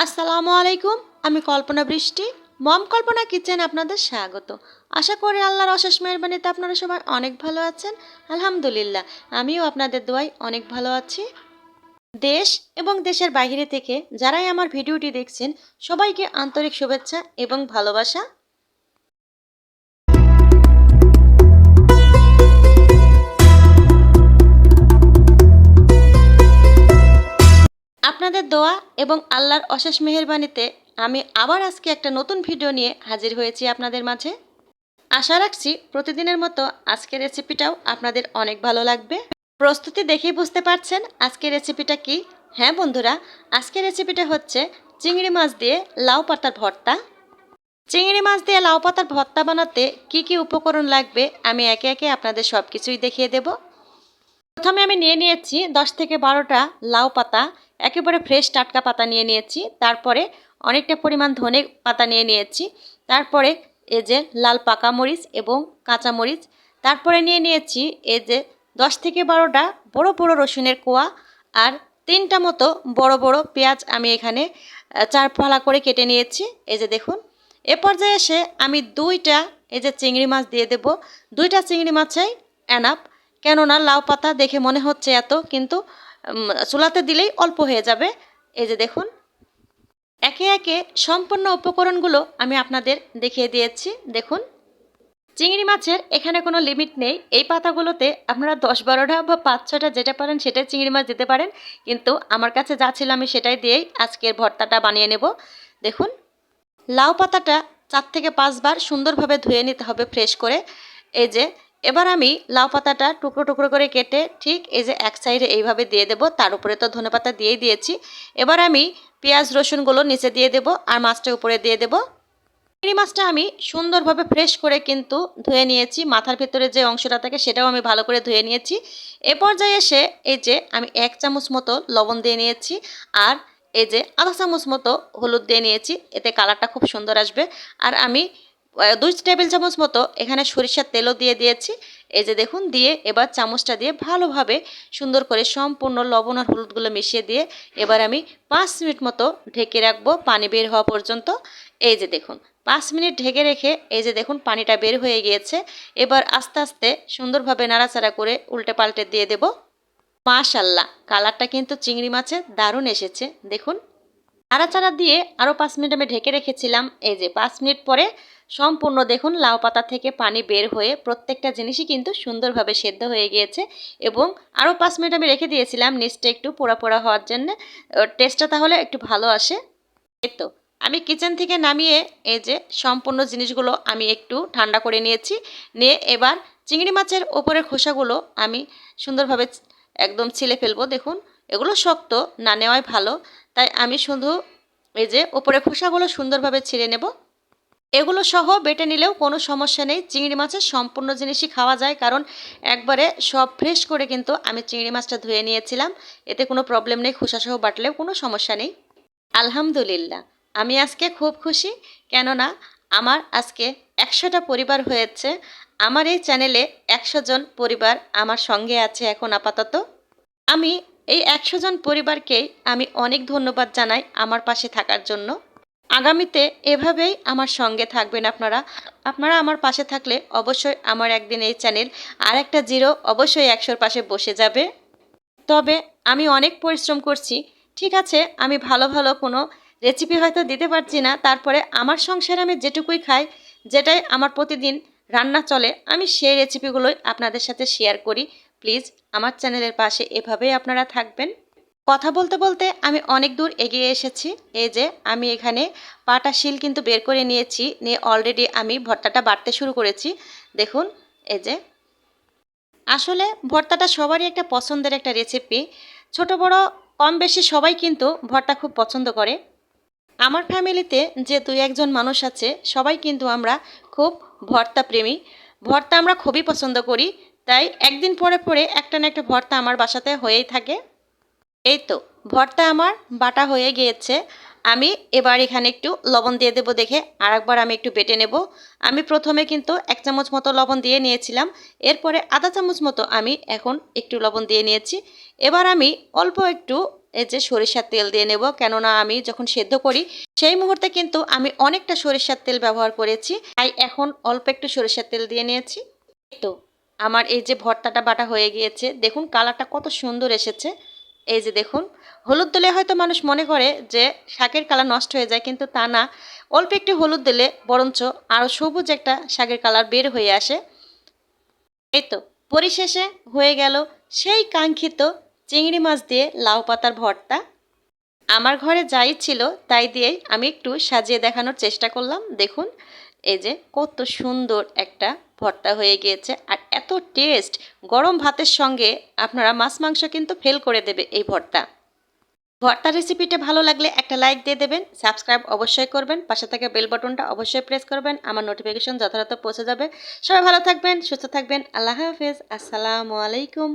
আসসালামু আলাইকুম। আমি কল্পনা বৃষ্টি। মম কল্পনা কিচেন আপনাদের স্বাগত। আশা করি আল্লাহর অশেষ মেহেরবানিতে আপনারা সবাই অনেক ভালো আছেন। আলহামদুলিল্লাহ, আমিও আপনাদের দোয়ায় অনেক ভালো আছি। দেশ এবং দেশের বাইরে থেকে যারাই আমার ভিডিওটি দেখছেন সবাইকে আন্তরিক শুভেচ্ছা এবং ভালোবাসা। আপনাদের দোয়া এবং আল্লাহর অশেষ মেহেরবানিতে আমি আবার আজকে একটা নতুন ভিডিও নিয়ে হাজির হয়েছি আপনাদের মাঝে। আশা রাখছি প্রতিদিনের মতো আজকের রেসিপিটাও আপনাদের অনেক ভালো লাগবে। প্রস্তুতি দেখেই বুঝতে পারছেন আজকের রেসিপিটা কি। হ্যাঁ বন্ধুরা, আজকের রেসিপিটা হচ্ছে চিংড়ি মাছ দিয়ে লাউ পাতার ভর্তা। চিংড়ি মাছ দিয়ে লাউ পাতার ভর্তা বানাতে কি কি উপকরণ লাগবে আমি একে একে আপনাদের সব কিছুই দেখিয়ে দেব। প্রথমে আমি নিয়ে নিয়েছি 10 থেকে 12টা লাউ পাতা, একেবারে ফ্রেশ টাটকা পাতা নিয়ে নিয়েছি। তারপরে অনেকটা পরিমাণ ধনে পাতা নিয়ে নিয়েছি। তারপরে এই যে লাল পাকা মরিচ এবং কাঁচা মরিচ। তারপরে নিয়ে নিয়েছি এই যে 10 থেকে 12টা বড় বড় রসুনের কোয়া, আর 3টা মতো বড় বড় পেঁয়াজ আমি এখানে 4 ফালা করে কেটে নিয়েছি। এই যে দেখুন, এ পর্যায়ে এসে আমি 2টা এই যে চিংড়ি মাছ দিয়ে দেব। 2টা চিংড়ি মাছই এনাফ, কেননা লাউ পাতা দেখে মনে হচ্ছে এত, কিন্তু চুলাতে দিলেই অল্প হয়ে যাবে। এই যে দেখুন, একে একে সম্পূর্ণ উপকরণগুলো আমি আপনাদের দেখিয়ে দিয়েছি। দেখুন, চিংড়ি মাছের এখানে কোনো লিমিট নেই। এই পাতাগুলোতে আপনারা 10-12টা বা 5-6টা যেটা পারেন সেটাই চিংড়ি মাছ দিতে পারেন, কিন্তু আমার কাছে যা ছিল আমি সেটাই দিয়েই আজকের ভর্তাটা বানিয়ে নেব। দেখুন, লাউ পাতাটা 4 থেকে 5 বার সুন্দরভাবে ধুয়ে নিতে হবে ফ্রেশ করে। এই যে এবার আমি লাউ পাতাটা টুকরো টুকরো করে কেটে ঠিক এই যে এক সাইডে এইভাবে দিয়ে দেব। তার উপরে তো ধনেপাতা দিয়েই দিয়েছি। এবার আমি পেঁয়াজ রসুনগুলো নিচে দিয়ে দেব আর মাছটা উপরে দিয়ে দেব। চিংড়ি মাছটা আমি সুন্দরভাবে ফ্রেশ করে কিন্তু ধুয়ে নিয়েছি। মাথার ভেতরে যে অংশটা থাকে সেটাও আমি ভালো করে ধুয়ে নিয়েছি। এ পর্যায়ে এসে এই যে আমি 1 চামচ মতো লবণ দিয়ে নিয়েছি, আর এই যে আধা চামচ মতো হলুদ দিয়ে নিয়েছি, এতে কালারটা খুব সুন্দর আসবে। আর আমি 2 টেবিল চামচ মতো এখানে সরিষার তেলও দিয়ে দিয়েছি। এই যে দেখুন, দিয়ে এবার চামচটা দিয়ে ভালোভাবে সুন্দর করে সম্পূর্ণ লবণ আর হলুদগুলো মিশিয়ে দিয়ে এবার আমি 5 মিনিট মতো ঢেকে রাখবো পানি বের হওয়া পর্যন্ত। এই যে দেখুন, 5 মিনিট ঢেকে রেখে এই যে দেখুন পানিটা বের হয়ে গিয়েছে। এবার আস্তে আস্তে সুন্দরভাবে নাড়াচাড়া করে উল্টে পাল্টে দিয়ে দেব। মাশাল্লাহ, কালারটা কিন্তু চিংড়ি মাছের দারুণ এসেছে। দেখুন, নাড়াচাড়া দিয়ে আরও 5 মিনিট আমি ঢেকে রেখেছিলাম। এই যে 5 মিনিট পরে সম্পূর্ণ দেখুন লাউ পাতা থেকে পানি বের হয়ে প্রত্যেকটা জিনিসই কিন্তু সুন্দরভাবে সেদ্ধ হয়ে গিয়েছে। এবং আরও 5 মিনিট আমি রেখে দিয়েছিলাম নিচটা একটু পোড়া পোড়া হওয়ার জন্য, টেস্টটা তাহলে একটু ভালো আসে। এই তো আমি কিচেন থেকে নামিয়ে এই যে সম্পূর্ণ জিনিসগুলো আমি একটু ঠান্ডা করে নিয়েছি। নিয়ে এবার চিংড়ি মাছের ওপরের খোসাগুলো আমি সুন্দরভাবে একদম ছিলে ফেলবো। দেখুন, এগুলো শক্ত না নেওয়াই ভালো, তাই আমি শুধু এই যে ওপরের খোসাগুলো সুন্দরভাবে ছিঁড়ে নেব। এগুলো সহ বেটে নিলেও কোনো সমস্যা নেই। চিংড়ি মাছের সম্পূর্ণ জিনিসই খাওয়া যায়, কারণ একবারে সব ফ্রেশ করে কিন্তু আমি চিংড়ি মাছটা ধুয়ে নিয়েছিলাম। এতে কোনো প্রবলেম নেই, খোসাসহ বাটলেও কোনো সমস্যা নেই। আলহামদুলিল্লাহ, আমি আজকে খুব খুশি, কেননা আমার আজকে 100টা পরিবার হয়েছে। আমার এই চ্যানেলে 100 জন পরিবার আমার সঙ্গে আছে এখন আপাতত। আমি এই 100 জন পরিবারকেই আমি অনেক ধন্যবাদ জানাই আমার পাশে থাকার জন্য। আগামীতে এভাবেই আমার সঙ্গে থাকবেন আপনারা। আপনারা আমার পাশে থাকলে অবশ্যই আমার একদিন এই চ্যানেল আর একটা জিরো অবশ্যই 100-র পাশে বসে যাবে। তবে আমি অনেক পরিশ্রম করছি। ঠিক আছে, আমি ভালো ভালো কোনো রেসিপি হয়তো দিতে পারছি না, তারপরে আমার সংসারে আমি যেটুকুই খাই, যেটাই আমার প্রতিদিন রান্না চলে, আমি সেই রেসিপিগুলোই আপনাদের সাথে শেয়ার করি। প্লিজ আমার চ্যানেলের পাশে এভাবেই আপনারা থাকবেন। কথা বলতে বলতে আমি অনেক দূর এগিয়ে এসেছি। এই যে আমি এখানে পাটা শিল কিন্তু বের করে নিয়েছি, নিয়ে অলরেডি আমি ভর্তাটা বাটতে শুরু করেছি। দেখুন, এই যে আসলে ভর্তাটা সবারই একটা পছন্দের একটা রেসিপি। ছোট বড় কম বেশি সবাই কিন্তু ভর্তা খুব পছন্দ করে। আমার ফ্যামিলিতে যে 2-1 জন মানুষ আছে সবাই কিন্তু আমরা খুব ভর্তা প্রেমী। ভর্তা আমরা খুবই পছন্দ করি, তাই একদিন পরে পরে একটা না একটা ভর্তা আমার বাসাতে হয়েই থাকে। এই তো ভর্তা আমার বাটা হয়ে গিয়েছে, আমি এবার এখানে একটু লবণ দিয়ে দেবো দেখে আরেকবার আমি একটু বেটে নেব। আমি প্রথমে কিন্তু 1 চামচ মতো লবণ দিয়ে নিয়েছিলাম, এরপরে আধা চামচ মতো আমি এখন একটু লবণ দিয়ে নিয়েছি। এবার আমি অল্প একটু এই যে সরিষার তেল দিয়ে নেব, কেননা আমি যখন সেদ্ধ করি সেই মুহূর্তে কিন্তু আমি অনেকটা সরিষার তেল ব্যবহার করেছি, তাই এখন অল্প একটু সরিষার তেল দিয়ে নিয়েছি। তো আমার এই যে ভর্তাটা বাটা হয়ে গিয়েছে, দেখুন কালারটা কত সুন্দর এসেছে। এই যে দেখুন, হলুদ দিলে হয়তো মানুষ মনে করে যে শাকের কালার নষ্ট হয়ে যায়, কিন্তু তা না, অল্প একটু হলুদ দিলে বরঞ্চ আরও সবুজ একটা শাকের কালার বের হয়ে আসে। এই তো পরিশেষে হয়ে গেল সেই কাঙ্ক্ষিত চিংড়ি মাছ দিয়ে লাউ পাতার ভর্তা। আমার ঘরে যাই ছিল তাই দিয়েই আমি একটু সাজিয়ে দেখানোর চেষ্টা করলাম। দেখুন এই যে কত সুন্দর একটা ভর্তা হয়ে গিয়েছে, আর এত টেস্ট। গরম ভাতের সঙ্গে আপনারা মাছ মাংস কিন্তু ফেল করে দেবে এই ভর্তা। ভর্তা রেসিপিটা ভালো লাগলে একটা লাইক দিয়ে দেবেন, সাবস্ক্রাইব অবশ্যই করবেন, পাশে থাকা বেল বাটনটা অবশ্যই প্রেস করবেন, আমার নোটিফিকেশন যথাযথ পৌঁছে যাবে। সবাই ভালো থাকবেন, সুস্থ থাকবেন, আল্লাহ হাফেজ, আসসালামু আলাইকুম।